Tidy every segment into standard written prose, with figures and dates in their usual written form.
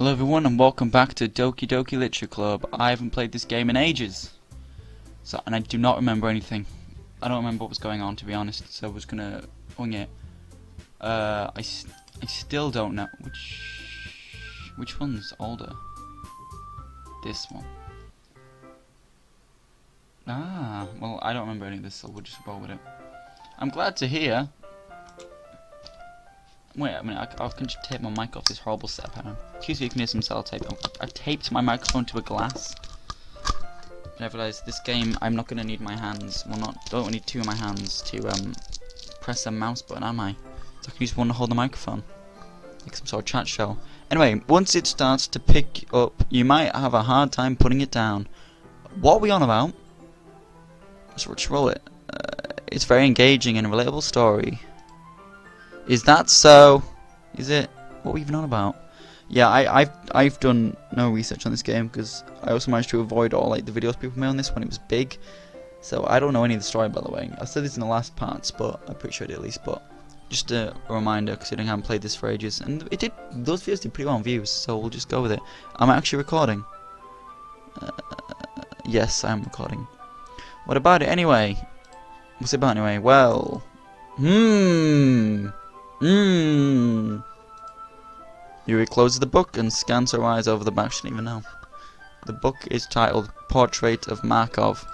Hello everyone and welcome back to Doki Doki Literature Club. I haven't played this game in ages, and I do not remember anything. I don't remember what was going on, to be honest, so I was gonna wing it. I still don't know which one's older. This one. Well, I don't remember any of this, so we'll just roll with it. I'm glad to hear. Wait a minute, I can just tape my mic off this horrible setup. Hang on. Excuse me, you can hear some sellotape. I taped my microphone to a glass. And I realised this game, I'm not going to need my hands. Well, don't need two of my hands to press a mouse button, am I? So I can use one to hold the microphone. Like some sort of chat show. Anyway, once it starts to pick up, you might have a hard time putting it down. What are we on about? So let's roll it. It's a very engaging and relatable story. Is that so? Is it? What are we even on about? Yeah, I've done no research on this game because I also managed to avoid all like the videos people made on this when it was big. So I don't know any of the story, by the way. I said this in the last parts, but I'm pretty sure I did at least. But just a reminder, considering I haven't played this for ages, and those videos did pretty well on views, so we'll just go with it. Am I actually recording? Yes, I am recording. What about it anyway? What's it about anyway? Well, Yuri closes the book and scans her eyes over the back. She didn't even know. The book is titled Portrait of Markov.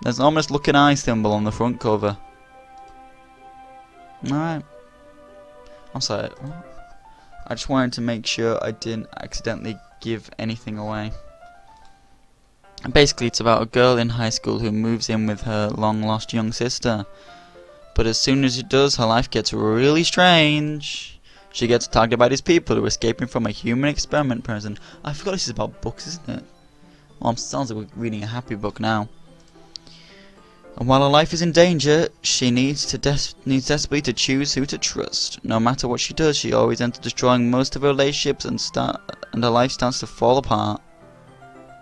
There's an ominous looking eye symbol on the front cover. Alright. I'm sorry. I just wanted to make sure I didn't accidentally give anything away. And basically it's about a girl in high school who moves in with her long lost young sister. But as soon as it does, her life gets really strange. She gets attacked by these people who are escaping from a human experiment prison. I forgot this is about books, isn't it? Well, it sounds like we're reading a happy book now. And while her life is in danger, she needs desperately to choose who to trust. No matter what she does, she always ends up destroying most of her relationships, and her life starts to fall apart.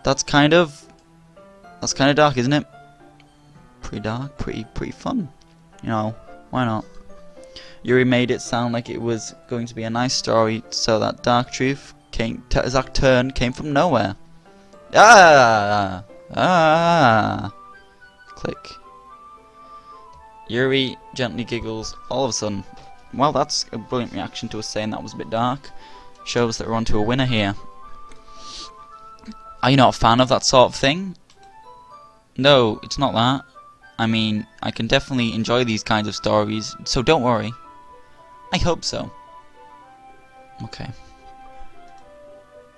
That's kind of dark, isn't it? Pretty dark, pretty fun. You know, why not? Yuri made it sound like it was going to be a nice story, so that dark truth came from nowhere. Click. Yuri gently giggles. All of a sudden, well, that's a brilliant reaction to us saying that was a bit dark. Shows that we're onto a winner here. Are you not a fan of that sort of thing? No, it's not that. I mean, I can definitely enjoy these kinds of stories, so don't worry. I hope so. Okay.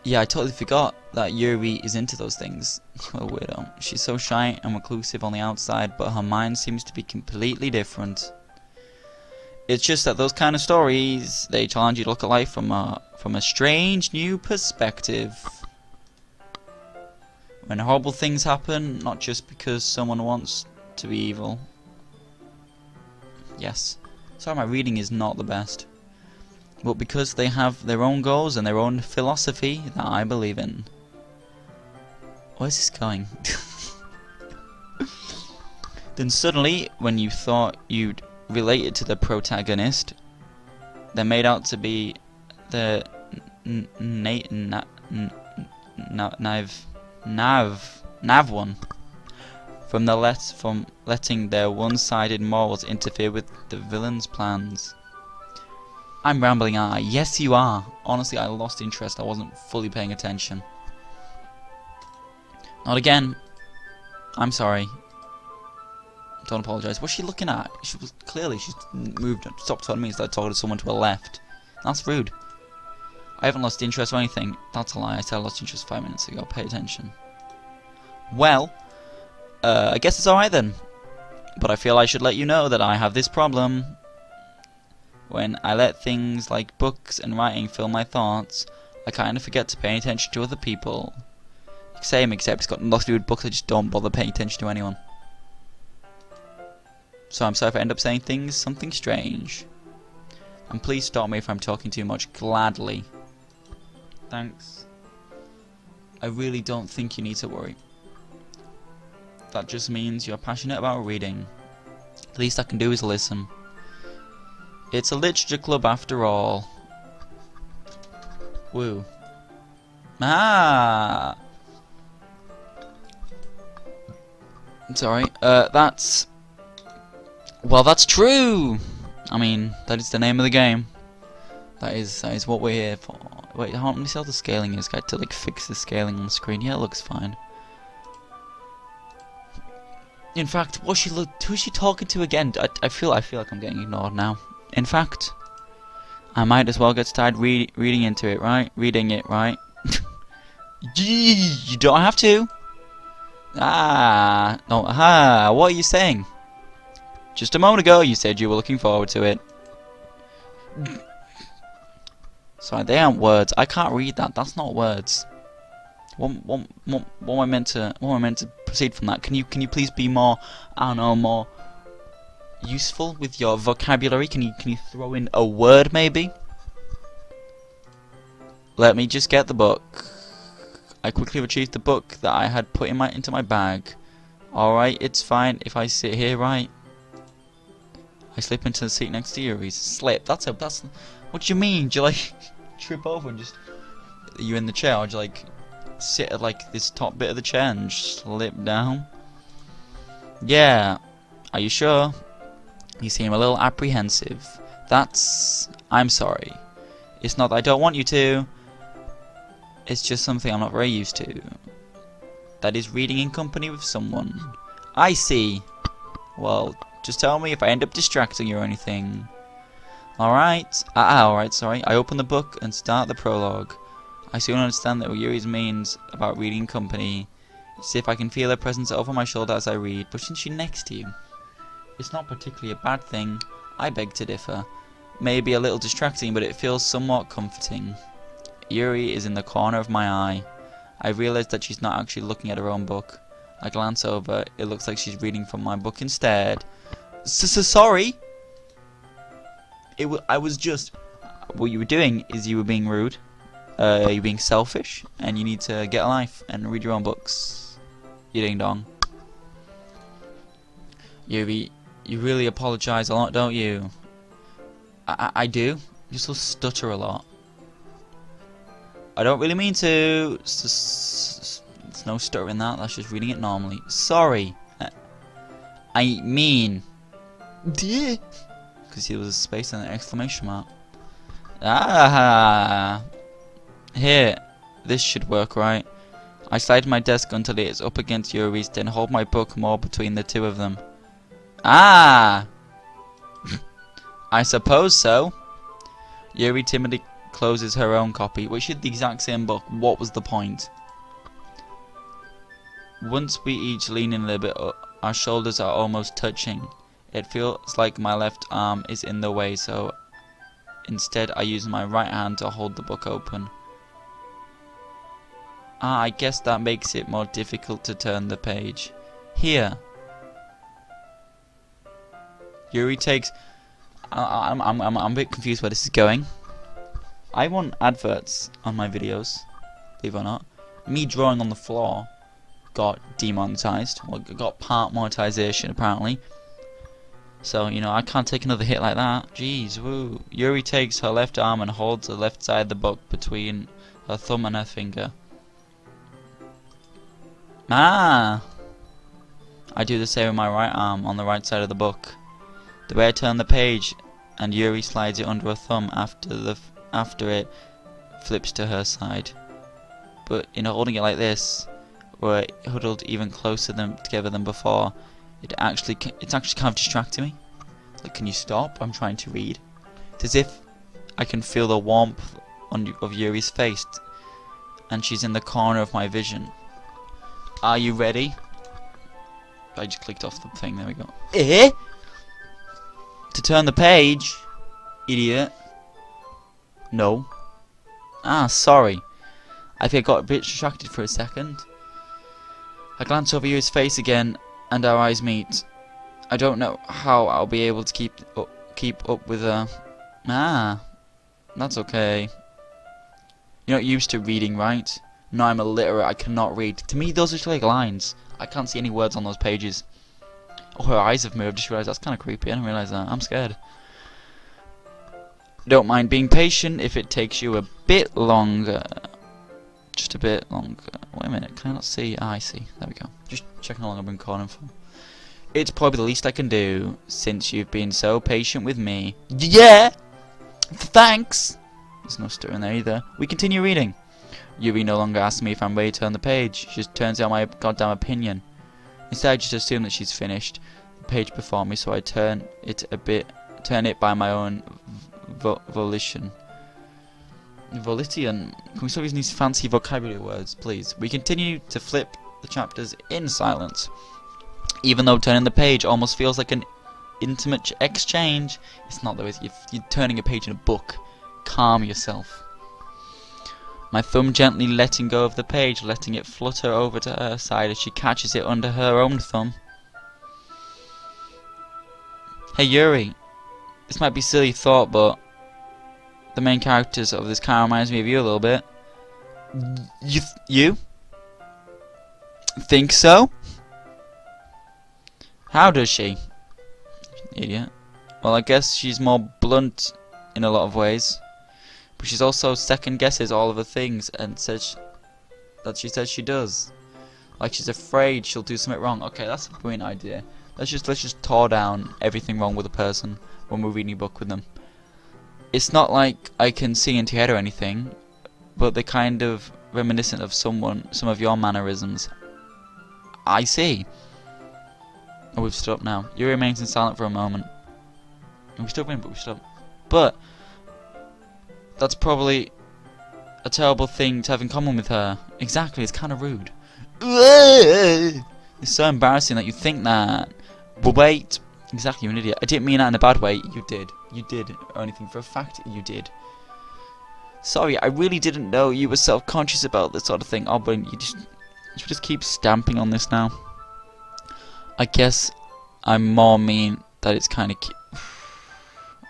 Yeah, I totally forgot that Yuri is into those things. What a weirdo. She's so shy and reclusive on the outside, but her mind seems to be completely different. It's just that those kind of stories, they challenge you to look at life from a strange new perspective. When horrible things happen, not just because someone wants to be evil. Yes. Sorry, my reading is not the best. But because they have their own goals and their own philosophy that I believe in. Where's this going? Then suddenly, when you thought you'd related to the protagonist, they're made out to be the Nav one. From letting their one-sided morals interfere with the villain's plans. I'm rambling, aren't I? Yes, you are. Honestly, I lost interest. I wasn't fully paying attention. Not again. I'm sorry. Don't apologise. What's she looking at? She's stopped talking to me and started talking to someone to her left. That's rude. I haven't lost interest or anything. That's a lie. I said I lost interest 5 minutes ago. Pay attention. Well, I guess it's alright then. But I feel I should let you know that I have this problem. When I let things like books and writing fill my thoughts, I kind of forget to pay attention to other people. Same, except it's got nothing to do with books. I just don't bother paying attention to anyone. So I'm sorry if I end up saying something strange. And please stop me if I'm talking too much. Gladly. Thanks. I really don't think you need to worry. That just means you're passionate about reading. The least I can do is listen. It's a literature club after all. Woo. Ah. Sorry. That's... Well, that's true! I mean, that is the name of the game. That is what we're here for. Wait, how many cells the scaling is? I had to like fix the scaling on the screen. Yeah, it looks fine. In fact, who's she talking to again? I feel like I'm getting ignored now. In fact, I might as well get started reading into it, right? Reading it, right? You don't have to. Ah, no, aha, what are you saying? Just a moment ago, you said you were looking forward to it. Sorry, they aren't words. I can't read that. That's not words. What am I meant to proceed from that? Can you please be more, I don't know, more useful with your vocabulary? Can you throw in a word maybe? Let me just get the book. I quickly retrieved the book that I had put into my bag. Alright, it's fine if I sit here, right? I slip into the seat next to Yuri's. Slip? That's what do you mean? Do you like trip over and just... Are you in the chair, or do you like sit at like this top bit of the chair and slip down? Yeah. Are you sure? You seem a little apprehensive. I'm sorry. It's not that I don't want you to. It's just something I'm not very used to. That is reading in company with someone. I see. Well, just tell me if I end up distracting you or anything. Alright. Alright, sorry. I open the book and start the prologue. I soon understand that what Yuri's means about reading in company. It's if I can feel her presence over my shoulder as I read. But isn't she next to you? It's not particularly a bad thing. I beg to differ. Maybe a little distracting, but it feels somewhat comforting. Yuri is in the corner of my eye. I realize that she's not actually looking at her own book. I glance over. It looks like she's reading from my book instead. Sorry. I was just... What you were doing is you were being rude. You're being selfish. And you need to get a life and read your own books. You ding dong. Yuri, you really apologize a lot, don't you? I do. You still stutter a lot. I don't really mean to. There's no stutter in that. That's just reading it normally. Sorry. I mean. Because there was a space and an exclamation mark. Ah. Here. This should work, right? I slide my desk until it is up against Yuri's, then hold my book more between the two of them. Ah. I suppose so. Yuri timidly closes her own copy, which is the exact same book. What was the point? Once we each lean in a little bit, our shoulders are almost touching. It feels like my left arm is in the way, so instead I use my right hand to hold the book open. Ah, I guess that makes it more difficult to turn the page. Here. Yuri takes... I'm a bit confused where this is going. I want adverts on my videos, believe it or not. Me drawing on the floor got demonetized. Well, got part monetization apparently. So, you know, I can't take another hit like that. Jeez, woo. Yuri takes her left arm and holds the left side of the book between her thumb and her finger. Ah! I do the same with my right arm on the right side of the book. The way I turn the page, and Yuri slides it under her thumb after it flips to her side. But in holding it like this, we're huddled even closer together than before. It's actually kind of distracting me. Like, can you stop? I'm trying to read. It's as if I can feel the warmth of Yuri's face, and she's in the corner of my vision. Are you ready? I just clicked off the thing. There we go. Eh? To turn the page, idiot. No. Ah, sorry. I think I got a bit distracted for a second. I glance over Yuri's face again, and our eyes meet. I don't know how I'll be able to keep up with her. Ah, that's okay. You're not used to reading, right? No, I'm illiterate. I cannot read. To me, those are just like lines. I can't see any words on those pages. Oh, her eyes have moved. I just realised that's kind of creepy. I didn't realise that. I'm scared. Don't mind being patient if it takes you a bit longer. just a bit longer. Wait a minute, can I not see? Ah, I see. There we go. Just checking how long I've been recording for. It's probably the least I can do since you've been so patient with me. Yeah! Thanks! There's no stir in there either. We continue reading. Yuri no longer asks me if I'm ready to turn the page. She just turns out my goddamn opinion. Instead, I just assume that she's finished the page before me, so I turn it by my own volition. Volition. Can we stop using these fancy vocabulary words, please? We continue to flip the chapters in silence. Even though turning the page almost feels like an intimate exchange, it's not though. You're turning a page in a book. Calm yourself. My thumb gently letting go of the page, letting it flutter over to her side as she catches it under her own thumb. Hey Yuri, this might be a silly thought, but the main characters of this kind reminds me of you a little bit. You? Think so? How does she? Idiot. Well, I guess she's more blunt in a lot of ways. But she's also second guesses all of the things and says that she says she does. Like she's afraid she'll do something wrong. Okay, that's a brilliant idea. Let's just tore down everything wrong with a person when we're reading a book with them. It's not like I can see into your head or anything, but they're kind of reminiscent of some of your mannerisms. I see. Oh, we've stopped now. Yuri remains in silence for a moment. We still win, but we stopped. But that's probably a terrible thing to have in common with her. Exactly, it's kind of rude. It's so embarrassing that you think that. But wait, exactly, you're an idiot. I didn't mean that in a bad way. You did. You did. Or anything for a fact, you did. Sorry, I really didn't know you were self-conscious about this sort of thing. Oh, but you should just keep stamping on this now. I guess I'm more mean that it's kind of cute.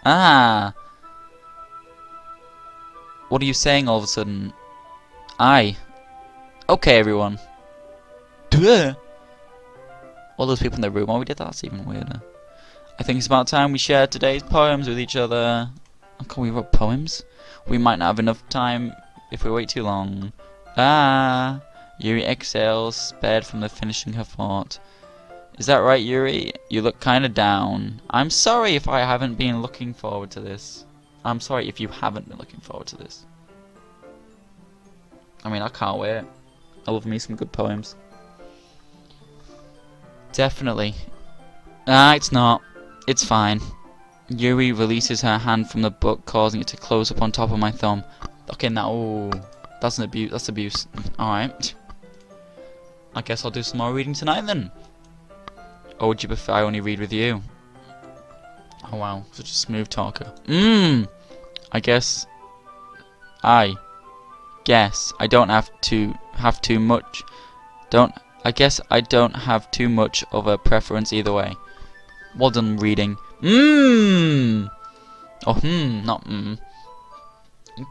Ah! What are you saying all of a sudden? Okay, everyone. Duh! All those people in the room. Oh, we did that? That's even weirder. I think it's about time we shared today's poems with each other. Oh, God, we wrote poems? We might not have enough time if we wait too long. Ah! Yuri exhales, spared from the finishing her thought. Is that right, Yuri? You look kinda down. I'm sorry if I haven't been looking forward to this. I'm sorry if you haven't been looking forward to this. I mean, I can't wait. I love me some good poems. Definitely. Ah, it's not. It's fine. Yuri releases her hand from the book, causing it to close up on top of my thumb. Okay, now, ooh, that's an abuse. That's abuse. Alright. I guess I'll do some more reading tonight then. Or would you prefer I only read with you? Oh wow, such a smooth talker. I guess I don't have too much. I guess I don't have too much of a preference either way. Well done reading. Oh not In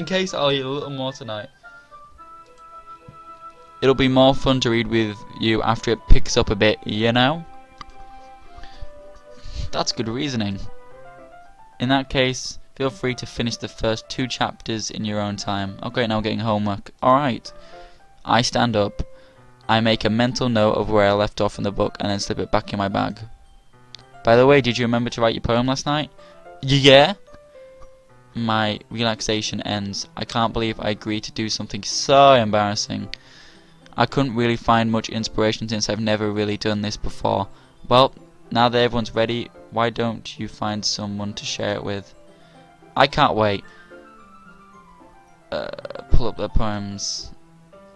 case I'll eat a little more tonight. It'll be more fun to read with you after it picks up a bit, you know? That's good reasoning. In that case, feel free to finish the first 2 chapters in your own time. Okay, now getting homework. Alright. I stand up. I make a mental note of where I left off in the book and then slip it back in my bag. By the way, did you remember to write your poem last night? Yeah? My relaxation ends. I can't believe I agreed to do something so embarrassing. I couldn't really find much inspiration since I've never really done this before. Well, now that everyone's ready, why don't you find someone to share it with? I can't wait. Pull up the poems.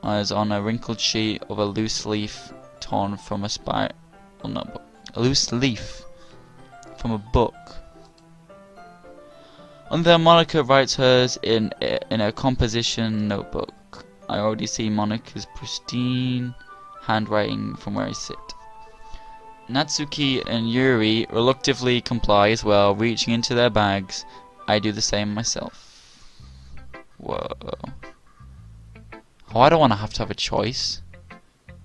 I was on a wrinkled sheet of a loose leaf torn from a loose leaf from a book. And then Monica writes hers in a composition notebook. I already see Monica's pristine handwriting from where I sit. Natsuki and Yuri reluctantly comply as well, reaching into their bags. I do the same myself. Whoa. Oh, I don't want to have a choice.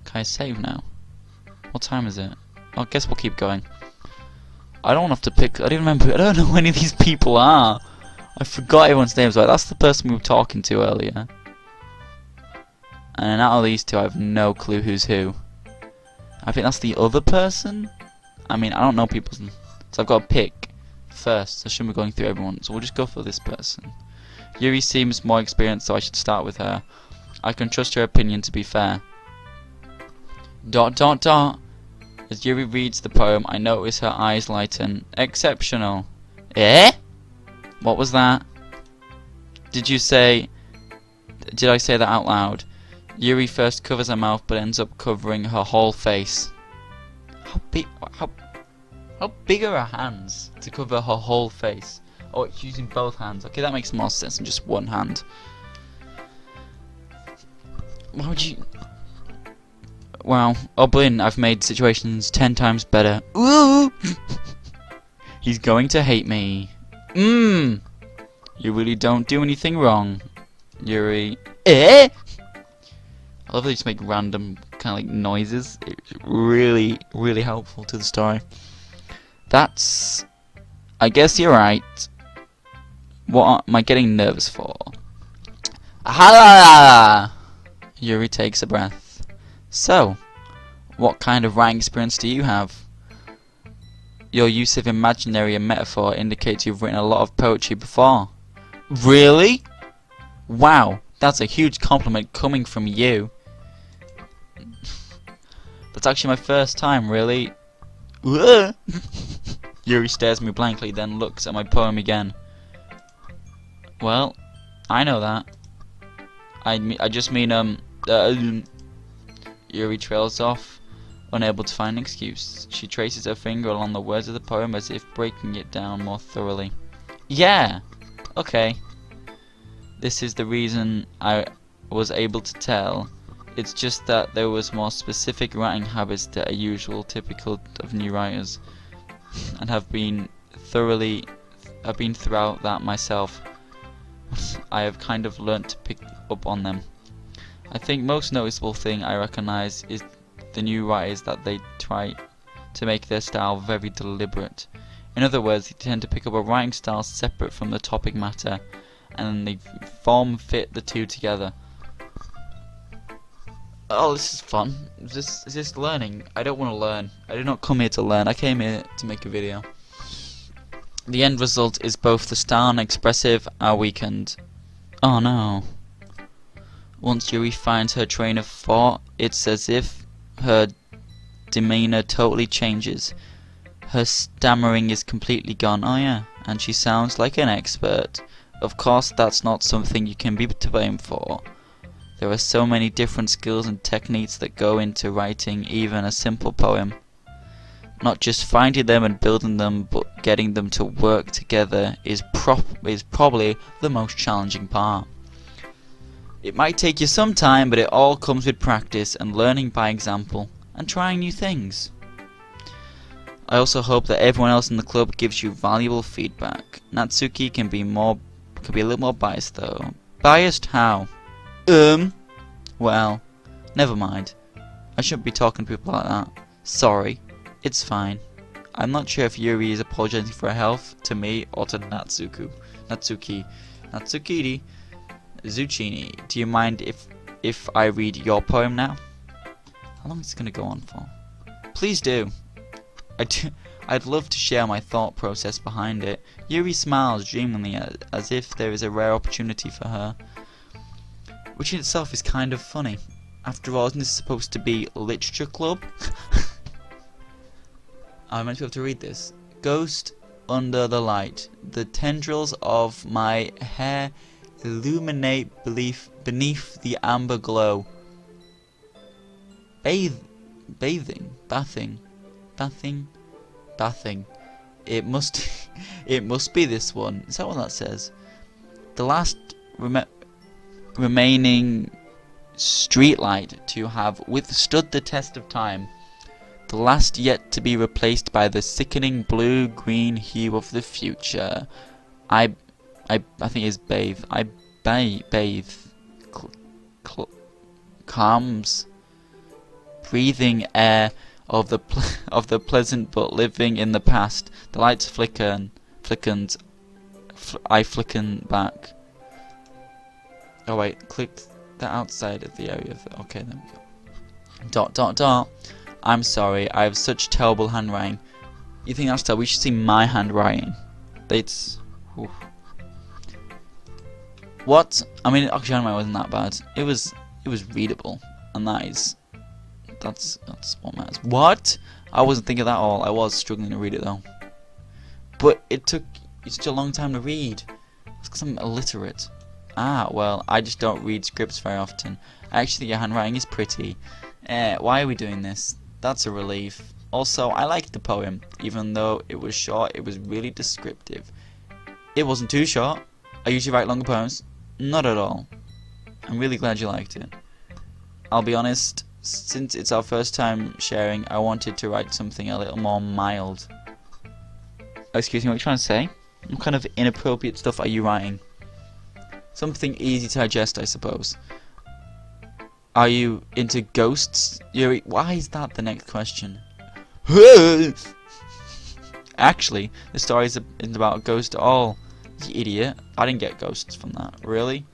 Can I save now? What time is it? I guess we'll keep going. I don't have to pick. I don't know who any of these people are. I forgot everyone's names. Like, that's the person we were talking to earlier. And out of these two, I have no clue who's who. I think that's the other person. I mean, I don't know people's... So I've got to pick first. I shouldn't be going through everyone. So we'll just go for this person. Yuri seems more experienced, so I should start with her. I can trust her opinion to be fair. ... As Yuri reads the poem, I notice her eyes lighten. Exceptional. Eh? What was that? Did I say that out loud? Yuri first covers her mouth, but ends up covering her whole face. How big are her hands to cover her whole face? Oh, it's using both hands. Okay, that makes more sense than just one hand. Why would you... Wow, Oblin, I've made situations 10 times better. Ooh! He's going to hate me. You really don't do anything wrong, Yuri. Eh? I love that they just make random kind of like noises. It's really, really helpful to the story. That's... I guess you're right. What am I getting nervous for? Aha! Yuri takes a breath. So, what kind of writing experience do you have? Your use of imaginary and metaphor indicates you've written a lot of poetry before. Really? Wow, that's a huge compliment coming from you. That's actually my first time, really. Yuri stares at me blankly, then looks at my poem again. Well, I know that. I just mean, Yuri trails off, unable to find an excuse. She traces her finger along the words of the poem as if breaking it down more thoroughly. Yeah! Okay. This is the reason I was able to tell. It's just that there was more specific writing habits that are typical of new writers, and have been throughout that myself. I have kind of learnt to pick up on them. I think most noticeable thing I recognize is the new writers that they try to make their style very deliberate. In other words, they tend to pick up a writing style separate from the topic matter, and they fit the two together. Oh, this is fun. Is this learning? I don't want to learn. I did not come here to learn. I came here to make a video. The end result is both the style and expressive are weakened. Oh no. Once Yuri finds her train of thought, it's as if her demeanor totally changes. Her stammering is completely gone. Oh yeah, and she sounds like an expert. Of course, that's not something you can be to blame for. There are so many different skills and techniques that go into writing even a simple poem. Not just finding them and building them, but getting them to work together is probably the most challenging part. It might take you some time, but it all comes with practice and learning by example, and trying new things. I also hope that everyone else in the club gives you valuable feedback. Natsuki can be a little more biased though. Biased how? Well, never mind. I shouldn't be talking to people like that. Sorry, it's fine. I'm not sure if Yuri is apologizing for her health to me or to Natsuki. Zucchini, do you mind if I read your poem now? How long is it going to go on for? Please do. I'd love to share my thought process behind it. Yuri smiles dreamily as if there is a rare opportunity for her. Which in itself is kind of funny. After all, isn't this supposed to be literature club? I'm meant to be able to read this. Ghost under the light. The tendrils of my hair illuminate beneath the amber glow. Bathing. It must be this one. Is that what that says? The last remaining streetlight to have withstood the test of time. The last yet to be replaced by the sickening blue-green hue of the future. I think it's bathe. I bathe. Calms. Breathing air of the pleasant but living in the past. The lights flicken. I flicken back. Oh wait, click the outside of the area. Okay, there we go. Dot dot dot. I'm sorry, I have such terrible handwriting. You think that's terrible? We should see my handwriting. It's... Oof. What? I mean, actually, handwriting wasn't that bad. It was readable, and that's what matters. What? I wasn't thinking that at all. I was struggling to read it though. But it's such a long time to read. It's because I'm illiterate. Ah, well, I just don't read scripts very often. I actually think your handwriting is pretty. Why are we doing this? That's a relief. Also, I liked the poem. Even though it was short, it was really descriptive. It wasn't too short. I usually write longer poems. Not at all. I'm really glad you liked it. I'll be honest, since it's our first time sharing, I wanted to write something a little more mild. Excuse me, what are you trying to say? What kind of inappropriate stuff are you writing? Something easy to digest, I suppose. Are you into ghosts, Yuri? Why is that the next question? Actually, the story isn't about a ghost at all. You idiot. I didn't get ghosts from that. Really?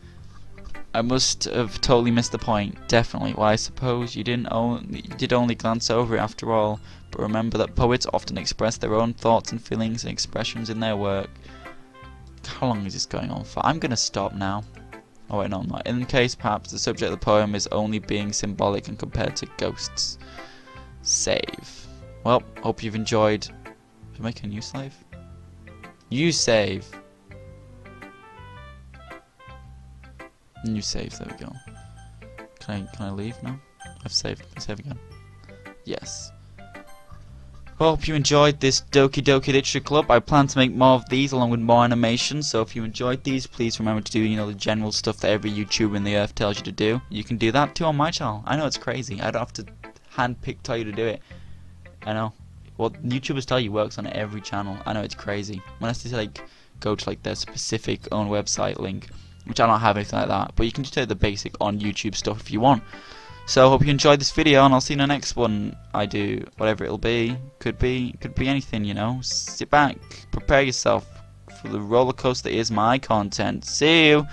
I must have totally missed the point. Definitely. Well, I suppose you did only glance over it after all. But remember that poets often express their own thoughts and feelings and expressions in their work. How long is this going on for? I'm gonna stop now. Oh wait, no, I'm not. In case perhaps the subject of the poem is only being symbolic and compared to ghosts. Save. Well, hope you've enjoyed. Should I make a new slave? You save. New save, there we go. Can I leave now? I've saved. Can I save again? Yes. Well, hope you enjoyed this Doki Doki Literature Club. I plan to make more of these along with more animations, so if you enjoyed these, please remember to do, you know, the general stuff that every YouTuber in the earth tells you to do. You can do that too on my channel. I know it's crazy. I don't have to tell you to do it. I know. What YouTubers tell you works on every channel. I know it's crazy. Unless they like go to like their specific own website link, which I don't have anything like that. But you can just do the basic on YouTube stuff if you want. So, hope you enjoyed this video, and I'll see you in the next one I do. Whatever it'll be. Could be anything, you know. Sit back, prepare yourself for the roller coaster that is my content. See you!